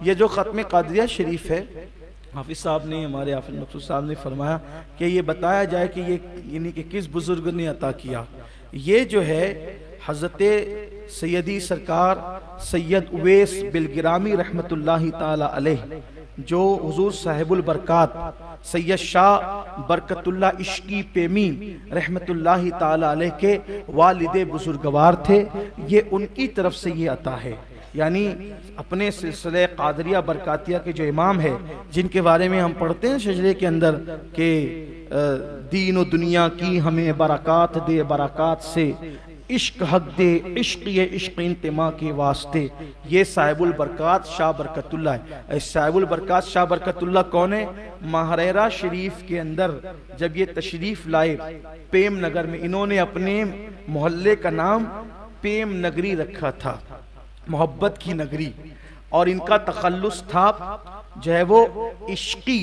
ये जो ख़त्म क़ादरिया शरीफ है, हाफिज़ साहब ने, हमारे हाफिज़ मकसूद साहब ने फरमाया कि ये बताया जाए कि ये यानी कि किस बुज़ुर्ग ने अता किया। ये जो है हज़रत सैयदी सरकार सैयद उवैस बिलगिरामी रहमतुल्लाहि ताला अलैह, जो हुजूर साहिबुल बरकात सैयद शाह बरकतुल्लाह इश्की पेमी रहमतुल्लाहि ताला अलैह के वालिदे बुजुर्गवार थे। ये उनकी तरफ से ये अता है। यानी अपने सिलसिले क़ादरिया बरकातिया के जो इमाम है, जिनके बारे में हम पढ़ते हैं शजरे के अंदर के दीन और दुनिया की हमें बरक़ात दे, बरक़ात से इश्क हक दे, इश्क ये इश्क इंतिमा के वास्ते, ये साहिबुल बरकात शाह बरकतुल्लाह है। साहिबुल बरकात शाह बरकतुल्लाह कौन है? महरेरा शरीफ के अंदर जब ये तशरीफ लाए पेम नगर में, इन्होंने अपने मोहल्ले का नाम पेम नगरी रखा था, मोहब्बत की नगरी, और इनका तखल्लुस था जो है वो इश्की,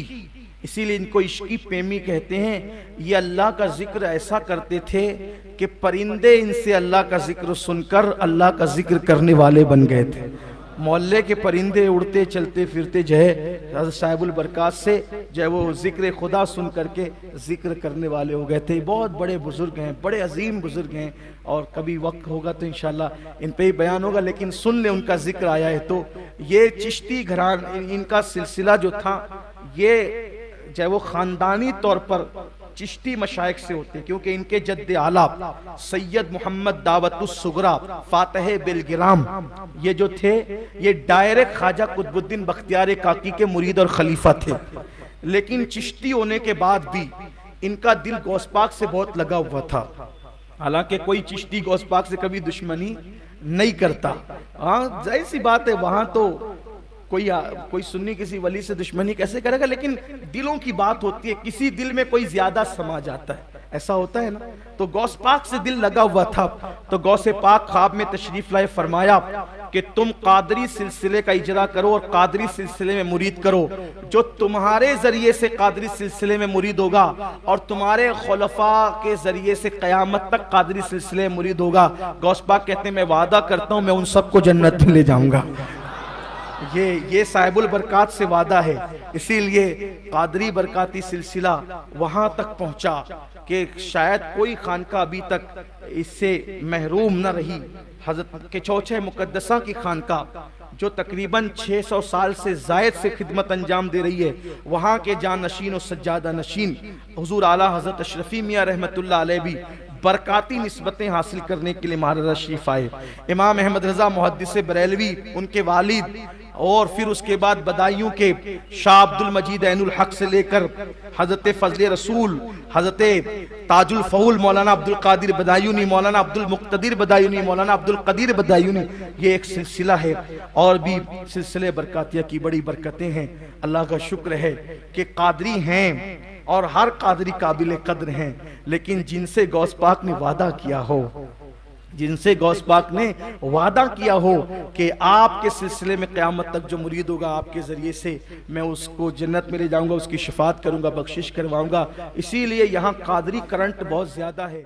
इसीलिए इनको इश्की प्रेमी कहते हैं। ये अल्लाह का जिक्र ऐसा करते थे कि परिंदे इनसे अल्लाह का जिक्र सुनकर अल्लाह का जिक्र करने वाले बन गए थे। मोहल्ले के परिंदे उड़ते चलते फिरते जो है हज़रत साहिबुल बरकात से जो है वो जिक्र खुदा सुन करके जिक्र करने वाले हो गए थे। बहुत बड़े बुजुर्ग हैं, बड़े अजीम बुजुर्ग हैं, और कभी वक्त होगा तो इंशाल्लाह इन पे ही बयान होगा, लेकिन सुन ले उनका जिक्र आया है। तो ये चिश्ती घरान, इनका सिलसिला जो था ये जो है वो ख़ानदानी तौर पर चिश्ती मशाइख से होते हैं, क्योंकि इनके जद्द आला सैयद मोहम्मद दावतुस सुगरा फातह बिलगिराम ये जो थे, ये डायरेक्ट ख्वाजा कुतुबुद्दीन बख्तियार काकी के मुरीद और खलीफा थे। लेकिन चिश्ती होने के बाद भी इनका दिल गौस पाक से बहुत लगा हुआ था। हालांकि कोई चिश्ती गौस पाक से कभी दुश्मनी नहीं करता। हाँ, जाहिर सी बात है, वहां तो कोई सुन्नी किसी वली से दुश्मनी कैसे करेगा, लेकिन दिलों की बात होती है, किसी दिल में कोई ज्यादा समा जाता है, ऐसा होता है ना। तो गौस पाक से दिल लगा हुआ था। तो गौस पाक ख्वाब में तशरीफ लाए, फरमाया कि तुम कादरी सिलसिले का इजरा करो और कादरी सिलसिले में मुरीद करो। जो तुम्हारे जरिए से कादरी सिलसिले में मुरीद होगा और तुम्हारे खुलफा के जरिए से कयामत तक कादरी सिलसिले में मुरीद होगा, गौस पाक कहते हैं मैं वादा करता हूं मैं उन सबको जन्नत में ले जाऊंगा। ये साहिबुल बरकात से वादा है। इसीलिए कादरी बरकाती सिलसिला वहां तक पहुंचा कि शायद कोई खानका अभी तक इससे महरूम न रही। हजरत के चौचे मुकद्दसा की खानका जो तकरीबन 600 साल से जायद से खिदमत अंजाम दे रही है, वहाँ के जान नशीन और सज्जादा नशीन हुजूर आला हजरत अशरफी मियाँ रहमतुल्लाह अलैह भी बरकाती निस्बतें हासिल करने के लिए महाराजा शरीफ आए। इमाम अहमद रजा मुहद्दिस बरेलवी उनके वालिद, और फिर उसके बाद बदायूं के शाह अब्दुल मजीद ऐनुल हक से लेकर हजरत फजले रसूल, हजरत ताजुल फऊल मौलाना अब्दुल कादिर बदायूनी, मौलाना अब्दुल मुक्तदिर बदायूनी, मौलाना अब्दुल कदीर बदायूनी, ये एक सिलसिला है। और भी सिलसिले बरकातिया की बड़ी बरकतें हैं। अल्लाह का शुक्र है कि कादरी हैं और हर कादरी काबिल कद्र हैं, लेकिन जिनसे गौस पाक ने वादा किया हो, जिनसे गौस पाक ने वादा किया हो कि आपके सिलसिले में क़यामत तक जो मुरीद होगा आपके ज़रिए से मैं उसको जन्नत में ले जाऊंगा, उसकी शफाअत करूंगा, बख्शिश करवाऊंगा। इसीलिए यहाँ कादरी करंट बहुत ज़्यादा है।